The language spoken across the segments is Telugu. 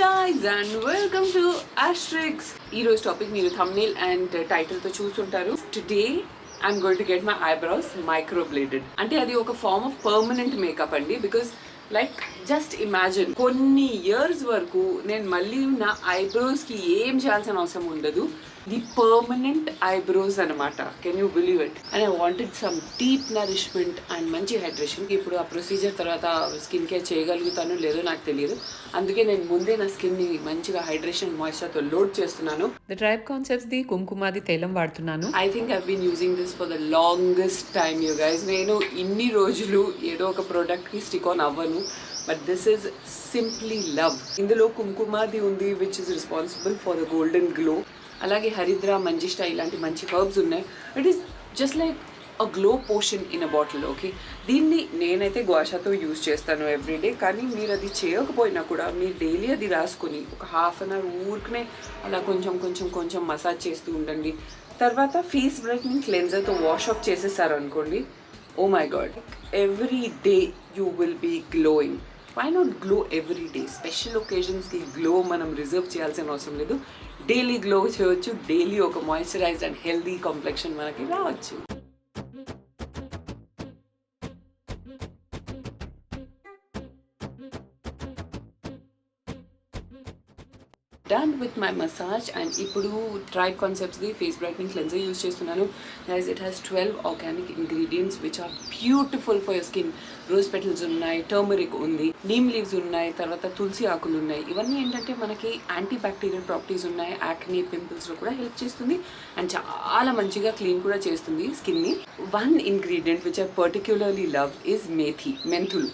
guys and welcome to AshTrixx. Hero's topic మీరు thumbnail and title తో చూస్తుంటారు. Today I'm going to get my eyebrows microbladed. అంటే అది ఒక ఫార్మ్ ఆఫ్ పర్మనెంట్ మేకప్ అండి. బికాస్ లైక్ జస్ట్ ఇమాజిన్ కొన్ని ఇయర్స్ వరకు నేను మళ్ళీ నా ఐబ్రోస్కి ఏం చేయాల్సిన అవసరం ఉండదు. ది పర్మనెంట్ ఐబ్రోస్ అనమాట. Can you believe it? And I wanted some deep nourishment and మంచి హైడ్రేషన్. ఇప్పుడు ఆ ప్రొసీజర్ తర్వాత స్కిన్ కేర్ చేయగలుగుతానో లేదో నాకు తెలియదు. అందుకే నేను ముందే నా స్కిన్ని మంచిగా హైడ్రేషన్ మాయిశ్చర్తో లోడ్ చేస్తున్నాను. The tribe concepts the Kumkumadi Tailam వాడుతున్నాను. I think I've been using this for the longest time you guys. నేను ఇన్ని రోజులు ఏదో ఒక ప్రోడక్ట్కి స్టిక్ ఆన్ అవ్వను. But this is simply love. ఇందులో కుంకుమాది ఉంది which is responsible for the golden glow. అలాగే హరిద్ర, మంజిష్ట ఇలాంటి మంచి హర్బ్స్ ఉన్నాయి. It is just like a glow potion in a bottle. Okay, దీన్ని నేనైతే గువాషాతో యూజ్ చేస్తాను ఎవ్రీడే. కానీ మీరు అది చేయకపోయినా కూడా మీరు డైలీ అది రాసుకొని ఒక హాఫ్ అన్ అవర్ ఊరికనే అలా కొంచెం కొంచెం కొంచెం మసాజ్ చేస్తూ ఉండండి. తర్వాత ఫేస్ బ్రైట్నింగ్ క్లెన్జర్తో వాష్ ఆఫ్ చేసేసారు అనుకోండి, oh my God, every day you will be glowing. Why not glow every day? Special ఒకేజన్స్కి గ్లో మనం రిజర్వ్ చేయాల్సిన అవసరం లేదు. డైలీ గ్లో చేయవచ్చు. డైలీ ఒక మాయిశ్చరైజ్డ్ అండ్ హెల్దీ కాంప్లెక్షన్ మనకి రావచ్చు. Done with my massage. and ఇప్పుడు ట్రైబ్ కాన్సెప్ట్స్ది ఫేస్ బ్రైట్నింగ్ క్లెన్జర్ యూజ్ చేస్తున్నాను. Guys, it has 12 organic ingredients which are beautiful for your skin. Rose petals ఉన్నాయి, టర్మరిక్ ఉంది, నీమ్ లీవ్స్ ఉన్నాయి, తర్వాత తులసి ఆకులు ఉన్నాయి. ఇవన్నీ ఏంటంటే మనకి యాంటీ బ్యాక్టీరియల్ ప్రాపర్టీస్ ఉన్నాయి. యాక్నీ, పింపుల్స్లో కూడా హెల్ప్ చేస్తుంది అండ్ చాలా మంచిగా క్లీన్ కూడా చేస్తుంది స్కిన్ని. One ingredient which I particularly love is methi, మెంతులు.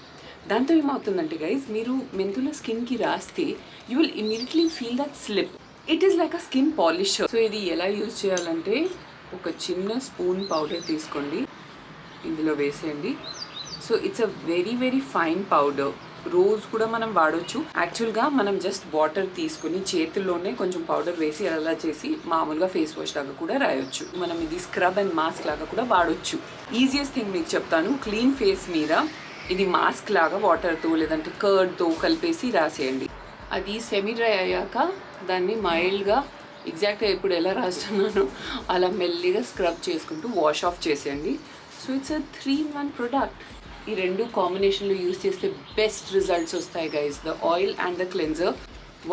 దాంతో ఏమవుతుందంటే గైజ్, మీరు మెంతుల స్కిన్కి రాస్తే you will immediately feel that slip. It is like a skin polisher. So ఇది ఎలా యూజ్ చేయాలంటే ఒక చిన్న స్పూన్ పౌడర్ తీసుకోండి, ఇందులో వేసేయండి. So it's a very very fine powder. Rose కూడా మనం వాడవచ్చు. యాక్చువల్గా మనం జస్ట్ వాటర్ తీసుకుని చేతుల్లోనే కొంచెం పౌడర్ వేసి అలా చేసి మామూలుగా ఫేస్ వాష్ లాగా కూడా రాయొచ్చు. మనం ఇది స్క్రబ్ అండ్ మాస్క్ లాగా కూడా వాడొచ్చు. ఈజియెస్ట్ థింగ్ మీకు చెప్తాను, క్లీన్ ఫేస్ మీద ఇది మాస్క్ లాగా వాటర్తో లేదంటే కర్డ్తో కలిపేసి రాసేయండి. అది సెమీ డ్రై అయ్యాక దాన్ని మైల్డ్గా ఎగ్జాక్ట్గా ఇప్పుడు ఎలా రాస్తున్నానో అలా మెల్లిగా స్క్రబ్ చేసుకుంటూ వాష్ ఆఫ్ చేసేయండి. So it's a 3-in-1 product. ఈ రెండు కాంబినేషన్లో యూజ్ చేస్తే బెస్ట్ రిజల్ట్స్ వస్తాయి guys. The oil and the cleanser.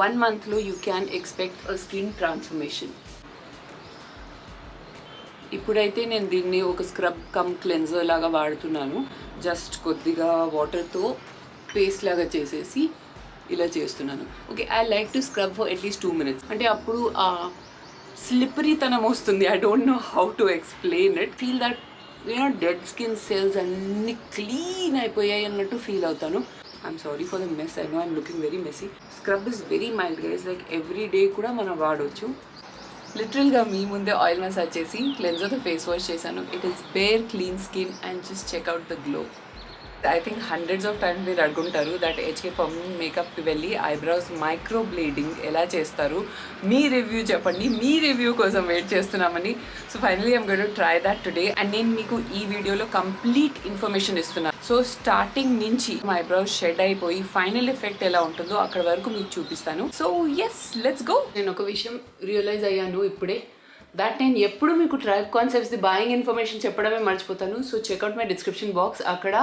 1 monthలో you can expect a skin transformation. ఇప్పుడైతే నేను దీన్ని ఒక స్క్రబ్ కమ్ క్లెన్జర్ లాగా వాడుతున్నాను. జస్ట్ కొద్దిగా వాటర్తో పేస్ట్ లాగా చేసేసి ఇలా చేస్తున్నాను. Okay, I like to scrub for at least 2 minutes. అంటే అప్పుడు ఆ స్లిప్పరీతనం వస్తుంది. I don't know how to explain it. Feel that dead skin cells అన్నీ క్లీన్ అయిపోయాయి అన్నట్టు ఫీల్ అవుతాను. I'm sorry for the mess. I know I'm looking very messy. Scrub is very mild guys. Like every day కూడా మనం వాడవచ్చు. లిటరల్గా మీ ముందే ఆయిల్ మసాజ్ చేసి క్లెన్జర్తో ఫేస్ వాష్ చేశాను. It is bear clean skin and just check out the glow. I think hundreds of times మీరు అడుగుంటారు దట్ హెచ్కే పర్మనెంట్ మేకప్కి వెళ్ళి ఐబ్రోస్ మైక్రో బ్లేడింగ్ ఎలా చేస్తారు, మీ రివ్యూ చెప్పండి. మీ రివ్యూ కోసం వెయిట్ చేస్తున్నామని. So finally I'm going to try that today. And నేను మీకు ఈ వీడియోలో కంప్లీట్ ఇన్ఫర్మేషన్ ఇస్తున్నాను. సో స్టార్టింగ్ నుంచి మా ఐబ్రోస్ షెడ్ అయిపోయి ఫైనల్ ఎఫెక్ట్ ఎలా ఉంటుందో అక్కడ వరకు మీకు చూపిస్తాను. So yes, let's go. నేను ఒక విషయం రియలైజ్ అయ్యాను ఇప్పుడే, దట్ నేను ఎప్పుడు మీకు ట్రైబ్ కాన్సెప్ట్స్ది బాయింగ్ ఇన్ఫర్మేషన్ చెప్పడమే మర్చిపోతాను. So check out my description box. అక్కడ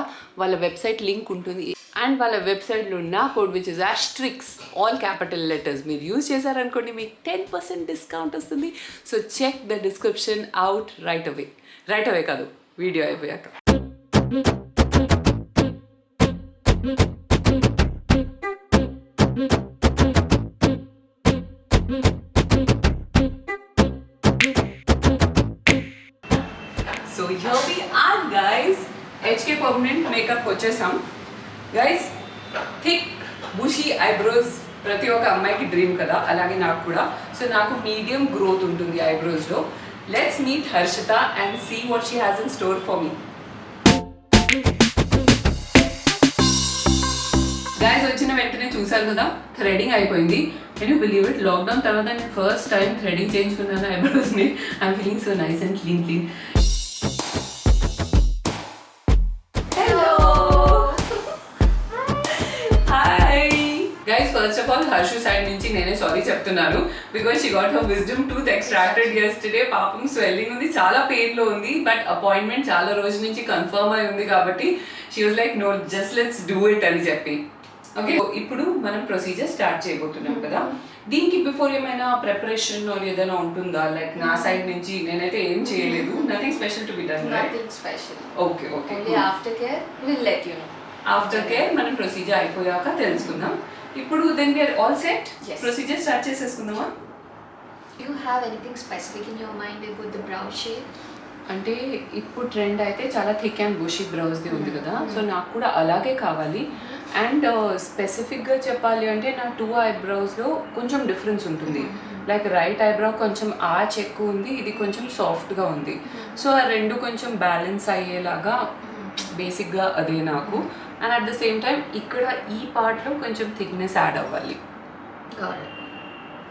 వాళ్ళ వెబ్సైట్ లింక్ ఉంటుంది. అండ్ వాళ్ళ వెబ్సైట్లో నా code which is AshTrixx, all capital letters మీరు యూజ్ చేశారనుకోండి మీకు 10% డిస్కౌంట్ వస్తుంది. So check the description out right away కాదు, వీడియో అయిపోయాక. So here we are guys, HK permanent makeup వచ్చేసాం గైస్. థిక్ బుషీ ఐబ్రోస్ ప్రతి ఒక్క అమ్మాయికి డ్రీమ్ కదా, అలాగే నాకు కూడా. సో నాకు మీడియం గ్రోత్ ఉంటుంది ఐబ్రోస్లో. Let's meet Harshita and see what she has in store for me. వెంటనే చూసాను కదా థ్రెడింగ్ అయిపోయింది. Can you believe it, lockdown తర్వాత నేను ఫస్ట్ టైం థ్రెడింగ్ చేయించుకున్నాను ఐబ్రోస్ని. I'm feeling so nice and clean. First of all, Harshu side nunchi nene sorry చెప్తున్నాను because she got her wisdom tooth extracted yesterday. పాపం స్వెల్లింగ్ ఉంది, చాలా పెయిన్ లో ఉంది, బట్ అపాయింట్మెంట్ చాలా రోజు నుంచి కన్ఫర్మ్ అయి ఉంది కాబట్టి she was like no, just let's do it అని చెప్పి. ఓకే, ఇప్పుడు మనం ప్రొసీజర్ స్టార్ట్ చేయబోతున్నాం కదా. దీనికి బిఫోర్ ఏమైనా ప్రిపరేషన్ ఆర్ ఏదైనా ఉంటుందా? లైక్ నా సైడ్ నుంచి నేనైతే ఏం చేయలేదు. Nothing special to be done, right? Nothing special. Okay okay. Only after care we'll let you know. After care మనం ప్రొసీజర్ అయిపోయాక తెలుసుకుందాం. ఇప్పుడు then we are all set. Procedure start చేసేసుకుందామా? You have anything specific in your mind about the brow shape? అంటే ఇప్పుడు ట్రెండ్ అయితే చాలా థిక్ అండ్ బుషీ బ్రౌజ్ది ఉంది కదా, సో నాకు కూడా అలాగే కావాలి. అండ్ స్పెసిఫిక్గా చెప్పాలి అంటే నా 2 ఐబ్రోస్లో కొంచెం డిఫరెన్స్ ఉంటుంది. లైక్ రైట్ ఐబ్రో కొంచెం ఆర్చ్ ఎక్కువ ఉంది, ఇది కొంచెం సాఫ్ట్గా ఉంది. సో ఆ రెండు కొంచెం బ్యాలెన్స్ అయ్యేలాగా బేసిక్గా అదే నాకు. And at the same time ఇక్కడ ఈ పార్ట్లో కొంచెం థిక్నెస్ యాడ్ అవ్వాలి.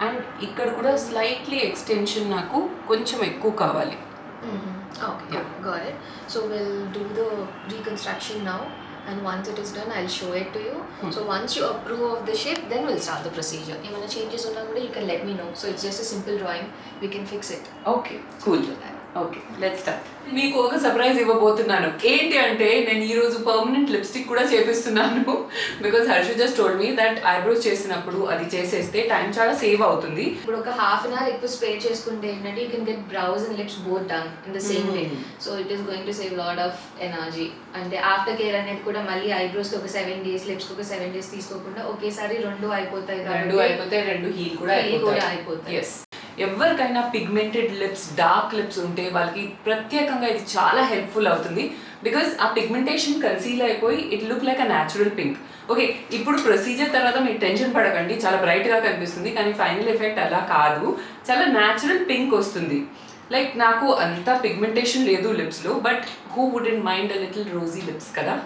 అండ్ ఇక్కడ కూడా స్లైట్లీ ఎక్స్టెన్షన్ నాకు కొంచెం ఎక్కువ కావాలి. Okay, yeah, got it. So we'll do the reconstruction now, and once it is done I'll show it to you. So once you approve of the shape, then we'll start the procedure. If any changes uన్నా kuda you can let me know. So it's just a simple drawing, we can fix it. Okay, cool. Okay, let's start. మీకు ఒక సర్ప్రైజ్ ఇవ్వబోతున్నాను. ఏంటి అంటే నేను ఈరోజు పర్మనెంట్ లిప్స్టిక్ కూడా చేపిస్తున్నాను. Because Harshu just told me that eyebrows చేసినప్పుడు అది చేసేస్తే టైం చాలా సేవ్ అవుతుంది. ఇప్పుడు ఒక హాఫ్ అన్ అవర్ ఎక్కువ స్ప్రే చేసుకుంటే ఏంటంటే you can get brows and lips both done in the same day. So it is going to save lot of energy. అంటే ఆఫ్టర్ కేర్ అనేది కూడా మళ్ళీ ఐబ్రోస్కి ఒక 7 days, లిప్స్కి ఒక 7 days తీసుకోకుండా ఒకేసారి రెండు అయిపోతాయి. రెండు హీల్ కూడా అయిపోతాయి. ఎస్, ఎవరికైనా పిగ్మెంటెడ్ లిప్స్, డార్క్ లిప్స్ ఉంటే వాళ్ళకి ప్రత్యేకంగా ఇది చాలా హెల్ప్ఫుల్ అవుతుంది. బికాస్ ఆ పిగ్మెంటేషన్ కన్సీల్ అయిపోయి it look like a natural pink. Okay, ఇప్పుడు ప్రొసీజర్ తర్వాత మీరు టెన్షన్ పడకండి, చాలా బ్రైట్గా కనిపిస్తుంది, కానీ ఫైనల్ ఎఫెక్ట్ అలా కాదు, చాలా న్యాచురల్ పింక్ వస్తుంది. లైక్ నాకు అంత పిగ్మెంటేషన్ లేదు లిప్స్లో, but who wouldn't mind a little rosy lips కదా.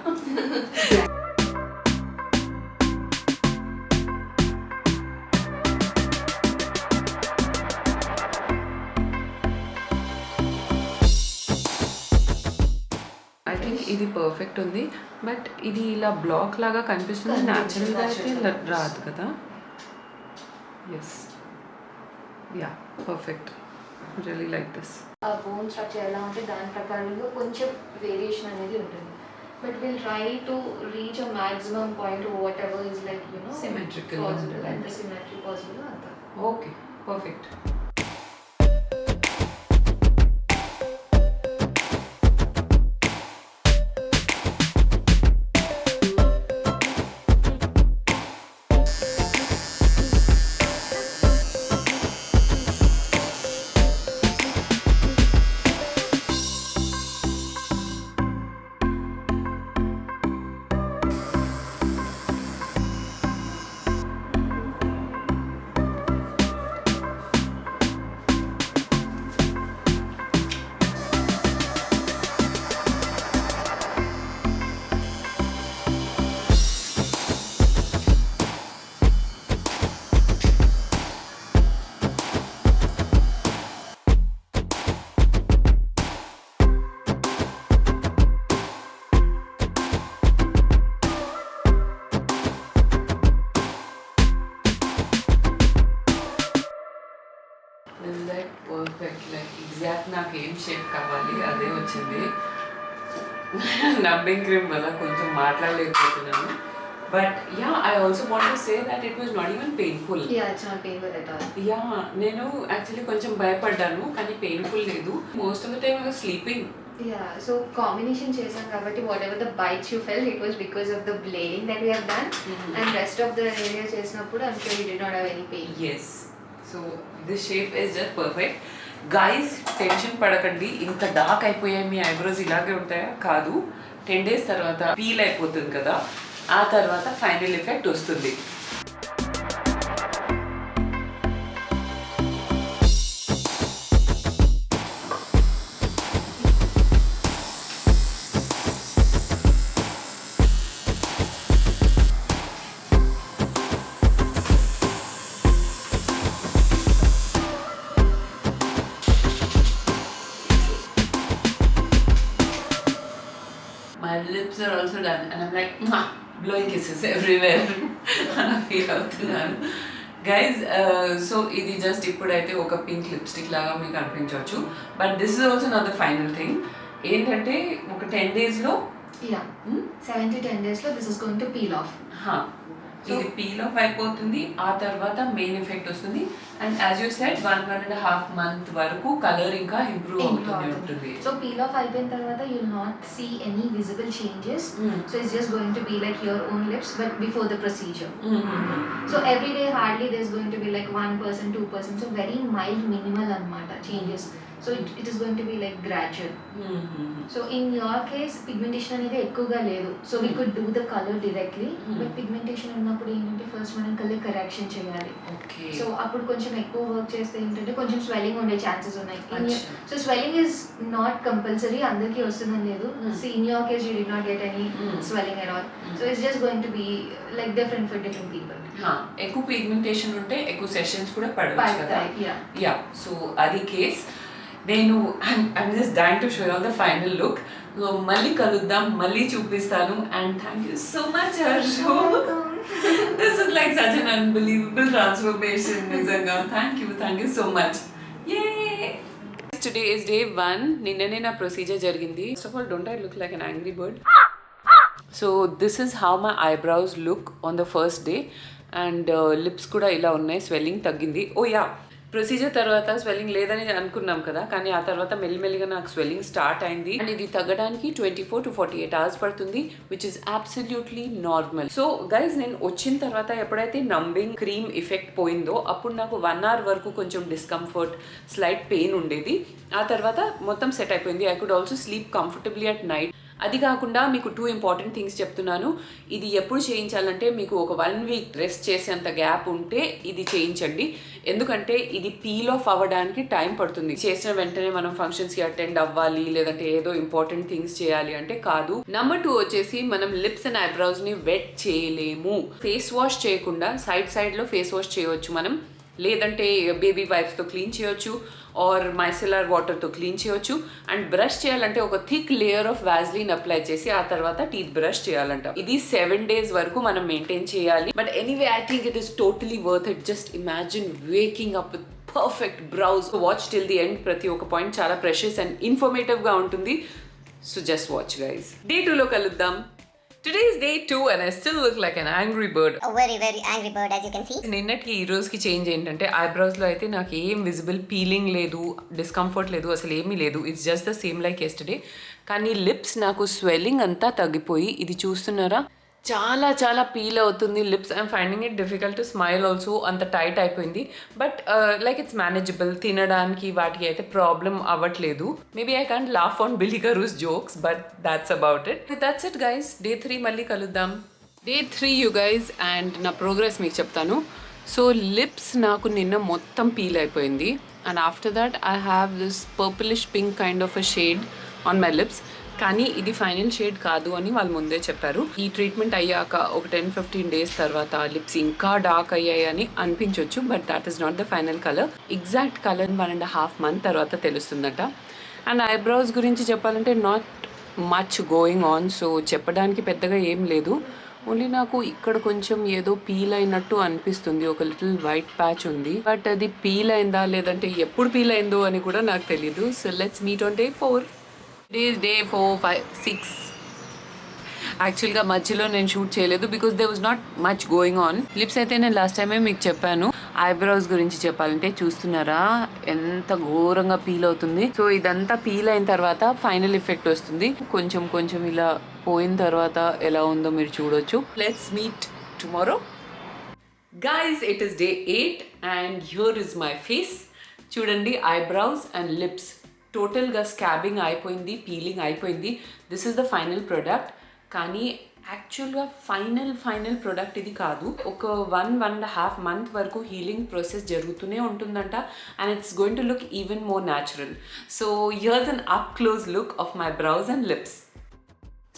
ఇది పర్ఫెక్ట్ ఉంది, బట్ ఇది ఇలా బ్లాక్ లాగా కనిపిస్తుంది. న్యాచురల్గా అయితే రాదు కదా. Yes, yeah, perfect, really like this. ఆ బోన్ స్ట్రక్చర్ ఎలా ఉంటే దాని ప్రకారంగా కొంచెం వేరియేషన్ అనేది ఉంటుంది. But will try to reach a maximum point whatever is like symmetrical possible and symmetry possible అంతా. Okay, perfect. Perfect, like exact నాకు ఏం షేప్ కావాలి అదే వచ్చింది. నబ్బింగ్ క్రీమ్ వల్ల కొంచెం మాట్లాడలేకపోతున్నాను. But yeah, I also want to say that it was not even painful. Yeah, నేను యాక్చువల్లీ కొంచెం భయపడ్డాను, కానీ పెయిన్ఫుల్ లేదు. Most of the time I was sleeping. Yeah, so combination chesam kabatti whatever the bites you felt, it was because of the blading that we have done. And rest of the area chesinapudu I'm sure you did not have any pain. Yes, so this shape is just perfect. Guys, tension పడకండి, ఇంత డార్క్ అయిపోయాయి మీ ఐబ్రోస్ ఇలాగే ఉంటాయా? కాదు, 10 days తర్వాత పీల్ అయిపోతుంది కదా, ఆ తర్వాత ఫైనల్ ఎఫెక్ట్ వస్తుంది. lips are also done and I'm like blowing kisses everywhere అని ఫీల్ అవుతున్నాను గైజ్. సో ఇది జస్ట్ ఇప్పుడైతే ఒక పింక్ లిప్స్టిక్ లాగా మీకు అనిపించవచ్చు, but this is also not the final thing. ఏంటంటే ఒక 10 daysలో 7 to 10 days this is going to peel off. ఇది పీల్ ఆఫ్ అయిపోతుంది, ఆ తర్వాత మెయిన్ ఎఫెక్ట్ వస్తుంది. And as you said 1.5 month వరకు కలర్ ఇంకా ఇంప్రూవ్ అవుతుంది ఉంటుంది. సో పీల్ ఆఫ్ అయిపోయిన తర్వాత you will not see any visible changes. So it's just going to be like your own lips but before the procedure. So every day hardly there is going to be like 1%, 2%. So very mild minimal అన్నమాట changes. So it is going to be like gradual. So in your case pigmentation అనేది ఎక్కువగా లేదు, so we could do the color directly. But pigmentation ఉన్నప్పుడు ఏంటంటే ఫస్ట్ మనం కలర్ కరెక్షన్ చేయాలి. సో అప్పుడు కొంచెం ఎక్కువ వర్క్ చేస్తే ఏంటంటే కొంచెం స్వెల్లింగ్ ఉండే ఛాన్సెస్ ఉన్నాయి. So swelling is not compulsory, అందరికీ వస్తుందని లేదు. So in your case you did not get any swelling at all. So it's just going to be like different for different people. ఎక్కువ పిగ్మెంటేషన్ ఉంటే ఎక్కువ సెషన్స్ కూడా పడవచ్చు కదా. యా, సో అది కేస్. నేను I'm just dyeing to show all the final look. So మళ్ళీ కలుద్దాం, మళ్ళీ చూపిస్తాను. And thank you so much Harshu. This is like such an unbelievable transformation. నిజంగా thank you so much. Today is day 1. నిన్ననే నా ప్రొసీజర్ జరిగింది. First of all, don't I look like an angry bird? So this is how my eyebrows look on the first day. And lips కూడా ఇలా ఉన్నాయి, స్వెల్లింగ్ తగ్గింది. ఓ యా, ప్రొసీజర్ తర్వాత స్వెల్లింగ్ లేదని అనుకున్నాం కదా, కానీ ఆ తర్వాత మెల్లిమెల్లిగా నాకు స్వెల్లింగ్ స్టార్ట్ అయింది. అండ్ ఇది తగ్గడానికి 24 to 48 hours పడుతుంది, which is absolutely normal. So guys, నేను వచ్చిన తర్వాత ఎప్పుడైతే నంబింగ్ క్రీమ్ ఎఫెక్ట్ పోయిందో అప్పుడు నాకు 1 hour వరకు కొంచెం డిస్కంఫర్ట్, స్లైట్ పెయిన్ ఉండేది. ఆ తర్వాత మొత్తం సెట్ అయిపోయింది. I could also sleep comfortably at night. అది కాకుండా మీకు 2 important things చెప్తున్నాను. ఇది ఎప్పుడు చేయించాలంటే మీకు ఒక 1 week రెస్ట్ చేసేంత గ్యాప్ ఉంటే ఇది చేయించండి. ఎందుకంటే ఇది పీల్ ఆఫ్ అవ్వడానికి టైం పడుతుంది. చేసిన వెంటనే మనం ఫంక్షన్స్కి అటెండ్ అవ్వాలి, లేదంటే ఏదో ఇంపార్టెంట్ థింగ్స్ చేయాలి అంటే కాదు. నెంబర్ 2 వచ్చేసి, మనం లిప్స్ అండ్ ఐబ్రౌస్ని వెట్ చేయలేము. ఫేస్ వాష్ చేయకుండా సైడ్లో ఫేస్ వాష్ చేయవచ్చు మనం, లేదంటే బేబీ వైప్స్తో క్లీన్ చేయొచ్చు, ఆర్ మైసెలార్ వాటర్తో క్లీన్ చేయొచ్చు. అండ్ బ్రష్ చేయాలంటే ఒక thick layer of Vaseline apply చేసి ఆ తర్వాత టీత్ బ్రష్ చేయాలంట. ఇది 7 days వరకు మనం మెయింటైన్ చేయాలి. But anyway, I think it is totally worth it. Just imagine waking up with perfect browse. Watch till the end. ప్రతి ఒక్క పాయింట్ చాలా ప్రెషియస్ అండ్ ఇన్ఫర్మేటివ్గా ఉంటుంది. So just watch guys. Day 2లో కలుద్దాం. Today is day 2 and I still look like an angry bird. A very, very angry bird, as you can see. నిన్నటికి ఈ రోజుకి చేంజ్ ఏంటంటే, ఐబ్రోస్లో అయితే నాకు ఏం విజిబుల్ పీలింగ్ లేదు, డిస్కంఫర్ట్ లేదు, అసలు ఏమీ లేదు. It's just the same like yesterday. కానీ లిప్స్ నాకు స్వెల్లింగ్ అంతా తగ్గిపోయి, ఇది చూస్తున్నారా, చాలా చాలా పీల్ అవుతుంది lips. I'm finding it difficult to smile also. అంత టైట్ అయిపోయింది. But like it's manageable. తినడానికి వాటికి అయితే ప్రాబ్లం అవ్వట్లేదు. Maybe I can't laugh on Billy Karoo's jokes, but that's about it. That's it guys. Day 3 మళ్ళీ కలుద్దాం. Day 3 you guys. అండ్ నా ప్రోగ్రెస్ మీకు చెప్తాను. సో లిప్స్ నాకు నిన్న మొత్తం పీల్ అయిపోయింది. And after that I have this purplish pink kind of a shade on my lips. కానీ ఇది ఫైనల్ షేడ్ కాదు అని వాళ్ళు ముందే చెప్పారు. ఈ ట్రీట్మెంట్ అయ్యాక ఒక 10-15 days తర్వాత లిప్స్ ఇంకా డార్క్ అయ్యాయి అని అనిపించవచ్చు, but that is not the final colour. Exact colour 1.5 month తర్వాత తెలుస్తుందట. అండ్ ఐబ్రోస్ గురించి చెప్పాలంటే not much going on. So చెప్పడానికి పెద్దగా ఏం లేదు. ఓన్లీ నాకు ఇక్కడ కొంచెం ఏదో పీల్ అయినట్టు అనిపిస్తుంది. ఒక లిటిల్ వైట్ ప్యాచ్ ఉంది, బట్ అది పీల్ అయిందా లేదంటే ఎప్పుడు పీల్ అయిందో అని కూడా నాకు తెలీదు. So let's meet on day 4. Day 4, 5, 6. యాక్చువల్గా మధ్యలో నేను షూట్ చేయలేదు because they was not much going on. Lips అయితే నేను లాస్ట్ టైమే మీకు చెప్పాను. ఐబ్రోస్ గురించి చెప్పాలంటే చూస్తున్నారా ఎంత ఘోరంగా పీల్ అవుతుంది. సో ఇదంతా పీల్ అయిన తర్వాత ఫైనల్ ఎఫెక్ట్ వస్తుంది. కొంచెం కొంచెం ఇలా పోయిన తర్వాత ఎలా ఉందో మీరు చూడొచ్చు. Let's meet tomorrow. Guys, it is day 8 and here is my face. చూడండి, ఐబ్రోస్ అండ్ లిప్స్ టోటల్గా స్కాబింగ్ అయిపోయింది, పీలింగ్ అయిపోయింది. This is the final product. కానీ యాక్చువల్గా ఫైనల్ ప్రోడక్ట్ ఇది కాదు. ఒక 1.5 month వరకు హీలింగ్ ప్రాసెస్ జరుగుతూనే ఉంటుందంట. And it's going to look even more natural. So here's an up close look of my brows and lips.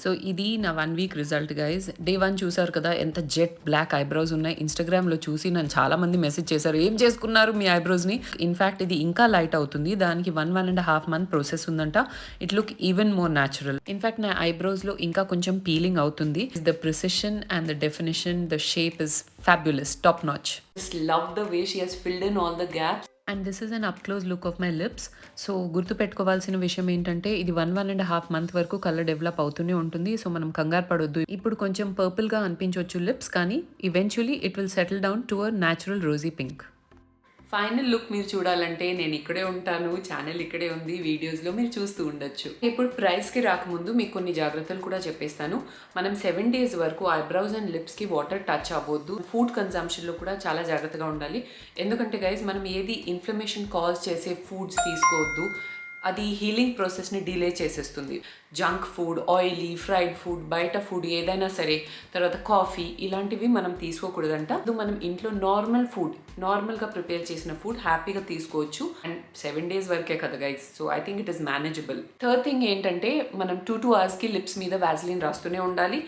So ఇది నా 1 వీక్ రిజల్ట్ గైస్. డే 1 చూసారు కదా ఎంత జెట్ బ్లాక్ ఐబ్రోస్ ఉన్నాయి. ఇన్స్టాగ్రామ్లో చూసి నన్ను చాలా మంది మెసేజ్ చేశారు, ఏం చేసుకున్నారు మీ ఐబ్రోస్ని. ఇన్ఫ్యాక్ట్ ఇది ఇంకా లైట్ అవుతుంది. దానికి 1.5 మంత్ ప్రాసెస్ ఉందంట. It look even more natural. In fact నా ఐబ్రోస్లో ఇంకా కొంచెం పీలింగ్ అవుతుంది. The precision and the definition, the shape is fabulous, top notch. Just love the way she has filled in all the gaps. And this is an up close look of my lips. So గుర్తుపెట్టుకోవాల్సిన విషయం ఏంటంటే ఇది 1.5 మంత్ వరకు కలర్ డెవలప్ అవుతూనే ఉంటుంది. సో మనం కంగారు పడొద్దు. ఇప్పుడు కొంచెం పర్పుల్గా అనిపించవచ్చు లిప్స్, కానీ eventually it will settle down to a natural rosy pink. Final look మీరు చూడాలంటే నేను ఇక్కడే ఉంటాను, ఛానల్ ఇక్కడే ఉంది, వీడియోస్లో మీరు చూస్తూ ఉండొచ్చు. ఇప్పుడు ప్రైస్కి రాకముందు మీకు కొన్ని జాగ్రత్తలు కూడా చెప్పేస్తాను. మనం 7 days వరకు ఐబ్రౌస్ అండ్ లిప్స్కి వాటర్ టచ్ అవ్వద్దు. ఫుడ్ కన్సంప్షన్లో కూడా చాలా జాగ్రత్తగా ఉండాలి. ఎందుకంటే గైజ్ మనం ఏది ఇన్ఫ్లమేషన్ కాజ్ చేసే ఫుడ్స్ తీసుకోవద్దు. అది హీలింగ్ ప్రాసెస్ని డిలే చేసేస్తుంది. Junk food, oily, fried food, బయట ఫుడ్ ఏదైనా సరే, తర్వాత కాఫీ ఇలాంటివి మనం తీసుకోకూడదంట. మనం ఇంట్లో నార్మల్ ఫుడ్, నార్మల్గా ప్రిపేర్ చేసిన ఫుడ్ హ్యాపీగా తీసుకోవచ్చు. అండ్ 7 days వరకే కదా guys, so I think it is manageable. Third thing ఏంటంటే మనం 2 hours లిప్స్ మీద వ్యాజ్లిన్ రాస్తూనే ఉండాలి.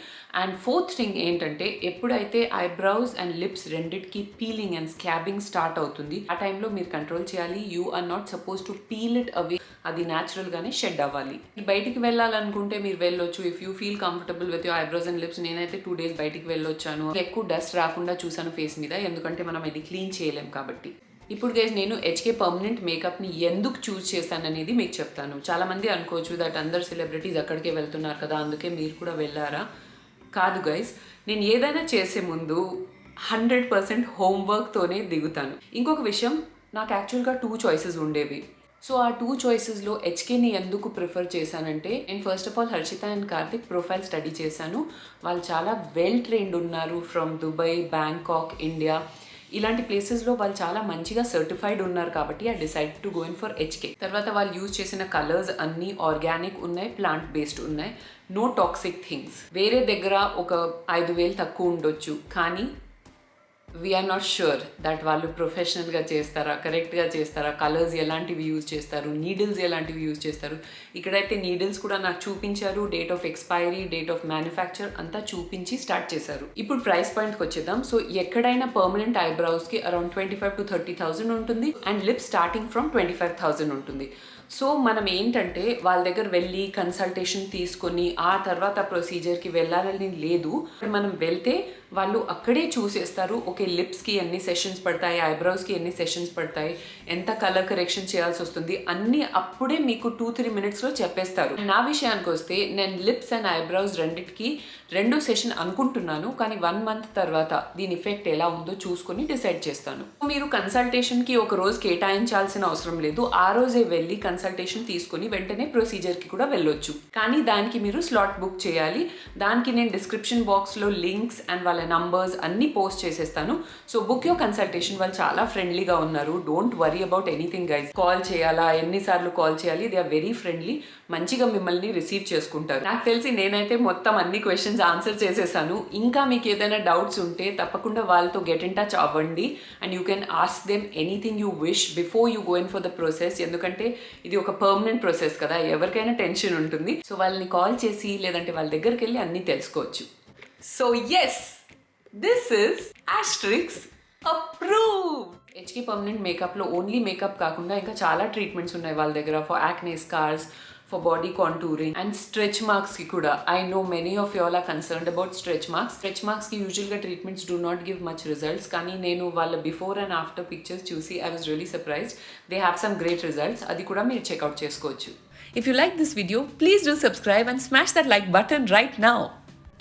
అండ్ ఫోర్త్ థింగ్ ఏంటంటే ఎప్పుడైతే ఐబ్రౌస్ అండ్ లిప్స్ రెండిటికి పీలింగ్ అండ్ స్కాబింగ్ స్టార్ట్ అవుతుంది, ఆ టైంలో మీరు కంట్రోల్ చేయాలి. You are not suppose to peel it away. అది న్యాచురల్గానే షెడ్ అవ్వాలి. బయటికి వెళ్ళాలనుకుంటే మీరు వెళ్ళొచ్చు. If you feel comfortable with your eyebrows and lips. నేనైతే 2 days బయటికి వెళ్ళొచ్చాను. ఎక్కువ డస్ట్ రాకుండా చూసాను ఫేస్ మీద, ఎందుకంటే మనం ఇది క్లీన్ చేయలేం కాబట్టి. ఇప్పుడు గైస్ నేను హెచ్కే పర్మనెంట్ మేకప్ని ఎందుకు చూస్ చేశాననేది మీకు చెప్తాను. చాలామంది అనుకోవచ్చు దట్ అందరు సెలబ్రిటీస్ అక్కడికే వెళ్తున్నారు కదా, అందుకే మీరు కూడా వెళ్ళారా? కాదు గైస్, నేను ఏదైనా చేసే ముందు 100% హోంవర్క్తోనే దిగుతాను. ఇంకొక విషయం, నాకు యాక్చువల్గా 2 choices ఉండేవి. సో ఆ 2 choicesలో హెచ్కేని ఎందుకు ప్రిఫర్ చేశానంటే, నేను first of all Harshita and Karthik profile study చేశాను. వాళ్ళు చాలా వెల్ ట్రైన్డ్ ఉన్నారు. ఫ్రమ్ దుబాయ్, బ్యాంకాక్, ఇండియా ఇలాంటి ప్లేసెస్లో వాళ్ళు చాలా మంచిగా సర్టిఫైడ్ ఉన్నారు కాబట్టి I decide to go in for HK. తర్వాత వాళ్ళు యూజ్ చేసిన కలర్స్ అన్నీ ఆర్గానిక్ ఉన్నాయి, ప్లాంట్ బేస్డ్ ఉన్నాయి, నో టాక్సిక్ థింగ్స్. వేరే దగ్గర ఒక 5,000 తక్కువ ఉండొచ్చు, కానీ వీఆర్ నాట్ ష్యూర్ దట్ వాళ్ళు ప్రొఫెషనల్గా చేస్తారా, కరెక్ట్గా చేస్తారా, కలర్స్ ఎలాంటివి యూజ్ చేస్తారు, నీడిల్స్ ఎలాంటివి యూజ్ చేస్తారు. ఇక్కడైతే నీడిల్స్ కూడా నాకు చూపించారు, date of expiry, date of manufacture అంతా చూపించి స్టార్ట్ చేశారు. ఇప్పుడు ప్రైస్ పాయింట్కి వచ్చేద్దాం. సో ఎక్కడైనా పర్మనెంట్ ఐబ్రౌస్కి అరౌండ్ 25,000 to 30,000 ఉంటుంది. అండ్ లిప్స్ స్టార్టింగ్ ఫ్రమ్ 25,000 ఉంటుంది. సో మనం ఏంటంటే వాళ్ళ దగ్గర వెళ్ళి కన్సల్టేషన్ తీసుకొని ఆ తర్వాత ప్రొసీజర్కి వెళ్ళాలని లేదు. మనం వెళ్తే వాళ్ళు అక్కడే చూసేస్తారు. ఓకే, లిప్స్కి ఎన్ని సెషన్స్ పడతాయి, ఐబ్రోస్కి ఎన్ని సెషన్స్ పడతాయి, ఎంత కలర్ కరెక్షన్ చేయాల్సి వస్తుంది, అన్నీ అప్పుడే మీకు 2-3 minutesలో చెప్పేస్తారు. నా విషయానికి వస్తే నేను లిప్స్ అండ్ ఐబ్రోస్ రెండిటికి 2 sessions అనుకుంటున్నాను, కానీ 1 month తర్వాత దీని ఎఫెక్ట్ ఎలా ఉందో చూసుకొని డిసైడ్ చేస్తాను. మీరు కన్సల్టేషన్కి ఒక రోజు కేటాయించాల్సిన అవసరం లేదు. ఆ రోజే వెళ్ళి కన్సల్టేషన్ తీసుకొని వెంటనే ప్రొసీజర్కి కూడా వెళ్ళొచ్చు. కానీ దానికి మీరు స్లాట్ బుక్ చేయాలి. దానికి నేను డిస్క్రిప్షన్ బాక్స్లో లింక్స్ అండ్ వాళ్ళ నంబర్స్ అన్నీ పోస్ట్ చేసేస్తాను. So book your consultation. వాళ్ళు చాలా ఫ్రెండ్లీగా ఉన్నారు. Don't worry about anything guys. Call చేయాలా, ఎన్నిసార్లు కాల్ చేయాలి, దే ఆర్ వెరీ ఫ్రెండ్లీ. మంచిగా మిమ్మల్ని రిసీవ్ చేసుకుంటారు. నాకు తెలిసి నేనైతే మొత్తం అన్ని క్వశ్చన్స్ ఆన్సర్ చేసేసాను. ఇంకా మీకు ఏదైనా డౌట్స్ ఉంటే తప్పకుండా వాళ్ళతో గెట్ ఇన్ టచ్ అవ్వండి. And you can ask them anything you wish before you go in for the process. ఎందుకంటే ఇది ఒక పర్మనెంట్ ప్రాసెస్ కదా, ఎవరికైనా టెన్షన్ ఉంటుంది. సో వాళ్ళని కాల్ చేసి లేదంటే వాళ్ళ దగ్గరికి వెళ్ళి అన్నీ తెలుసుకోవచ్చు. So yes, this is Asterix approved. HK permanent మేకప్లో ఓన్లీ మేకప్ కాకుండా ఇంకా చాలా ట్రీట్మెంట్స్ ఉన్నాయి వాళ్ళ దగ్గర. For acne scars, for body contouring and stretch marks ki kuda. I know many of you all are concerned about stretch marks. Stretch marks ki usually treatments do not give much results, kani nenu valla before and after pictures chusi I was really surprised. They have some great results. Adi kuda meer check out chesukochu. If you like this video, please do subscribe and smash that like button right now.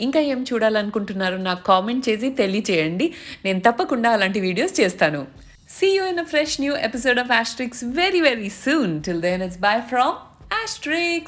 ఇంకా ఏం చూడాలనుకుంటున్నారో నాకు కామెంట్ చేసి తెలియచేయండి. నేను తప్పకుండా అలాంటి వీడియోస్ చేస్తాను. See you in a fresh new episode of Ashtrixx very soon. Till then, it's bye from Ashtrixx.